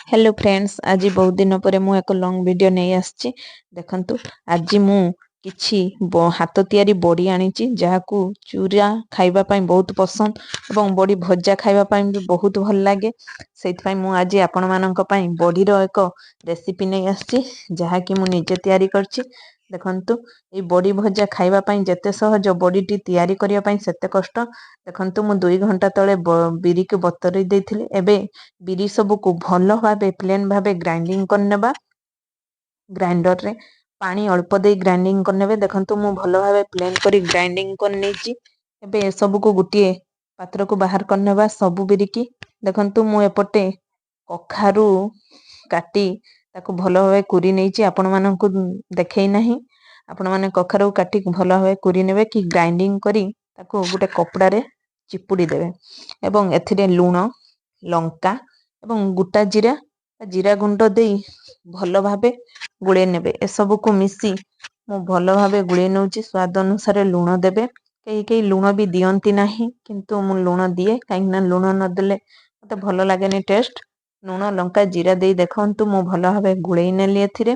Hello friends, आज बहुत दिन पर मु एक लॉन्ग वीडियो नहीं आसी। देखंतु आज मु किछि हाथ तियारी बड़ी आनीची जहाकू चूरा खाइबा पाई बहुत पसंद एवं बड़ी भजा खाइबा पाई भी बहुत भल लागे। सेइथ मु आज आपण मानक पाई बड़ीर एक रेसिपी नहीं आसी जहाकि मु निजे तैयारी करछि। देखंतु ए बड़ी भजा खाइबा पाई जेते सहज बड़ीटी तैयारी करिया पाई सेते कष्ट। देखंतु मु 2 घंटा तळे बिरी के बतरी देथिली। एबे बिरी सबको भल भावे प्लेन भावे ग्राइंडिंग करनेबा। ग्राइंडर रे पानी अल्प दे ग्राइंडिंग करनेबे। देखंतु मु भल भावे प्लेन करी ग्राइंडिंग करनेची। एबे सबको गुटिए पात्र को बाहर करनेबा सबु बिरी की। देखंतु मु एपटे कखारू काटी ताको भल भावे कुरी नेची। आपण माननकु देखै नाही। आपण माने कखारू काटी भल भावे कुरी नेबे कि ग्राइंडिंग करी ताको गुटे कपड़ा रे चिपुडी देबे एवं एथिरे लूण लंका एवं गोटा जीरा जीरा गुंड दे भल भावे गुळे नेबे। ए सब को मिसी मु भल भावे गुळे नउची। स्वाद अनुसार लूण देबे। कई कई लूण भी दियंती नाही किंतु मु लूण दिए काईना लूण न देले मते भल लागेनी टेस्ट। लूण लंका जीरा दे देखंतु मु भल भावे गुळे नेली। एथिरे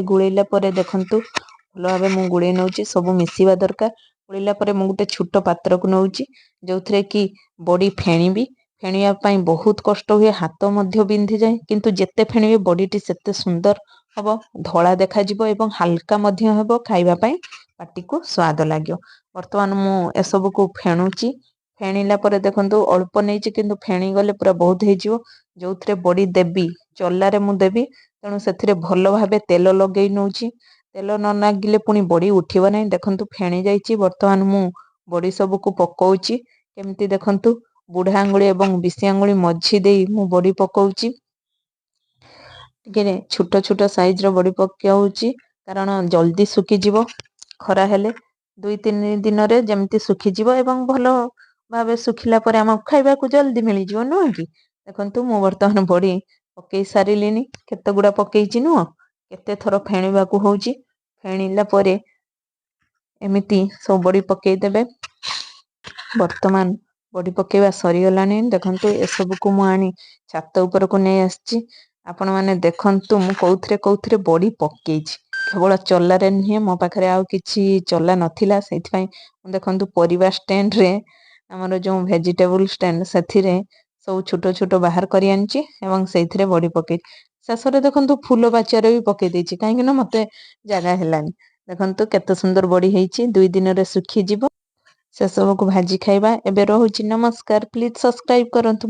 गुळैला परे देखंतु भल भावे मु गुळे नउची। सब मिसिबा दरकार। गुळैला परे मु गुटे छोटो पात्र को नउची जोथरे की बड़ी फेणीबी। फेणिया पाई बहुत कष्ट हुए, हाथ मध्य बिंधि जाए किंतु जेते फेणीबे बड़ीटी सेते सुंदर हबो, धला देखा जिवो एवं हल्का मध्य हबो। खाइबा पाई पाटी को स्वाद लाग्यो। वर्तमान मु ए सब को फेणुची। फेणिला परे देखंतु अल्प नेची किंतु फेणी गले पूरा बहुत हे जिवो। जोथरे बड़ी देबी चल्ला रे मु देबी तेणु सेथिरे भल भावे तेल लगेई नउची। तेल न नागिले पुनी बड़ी उठिबो नै। देखंतु फेणी जाईची। वर्तमान मु बड़ी सब को पकोउची। केमती देखंतु बुढ़ा आंगुली एवं बिसी आंगुली मझी देई मु बड़ी पकोउची। टिके छोट छोट साइज रो बड़ी पकाउची कारण जल्दी सुखी जिवो। खरा हेले 2-3 दिन रे जेमती सुखी जिवो एवं भलो भावे सुखिला परे हम खाइबा को जल्दी मिली जिवो नुह कि। देखंतु मु वर्तमान बड़ी पकई सारिलिनी। केते गुडा पकईची नुह, केते थरो फेणीबा को होउची। फेणीला परे एमिति सब बड़ी पकई देबे। वर्तमान बड़ी पकेवा सरी गलानी। देखंतु ए सब को मु आनी छात ऊपर को नै आछी। आपण माने देखंतु मु कौथरे बड़ी पकेइची। केवल चल्ला रे नहीं, मो पाखरे आउ किछि चल्ला नथिला। सेथि पई देखंतु परिबा स्टैंड रे हमर जो वेजिटेबल स्टैंड सेथिरे सब छोटो छोटो बाहर करी आनची एवं सेथिरे बड़ी पकेइ। शेषरे देखंतु फूल बाचियारे भी पकेइ देछि काहे कि मते जागा हेलानी। देखंतु केते सुंदर बड़ी हेइची। 2 दिन रे सुखी जिवो। से सब को भाजी खाइबा। एबे रहुची। नमस्कार। प्लीज सब्सक्राइब करंतु।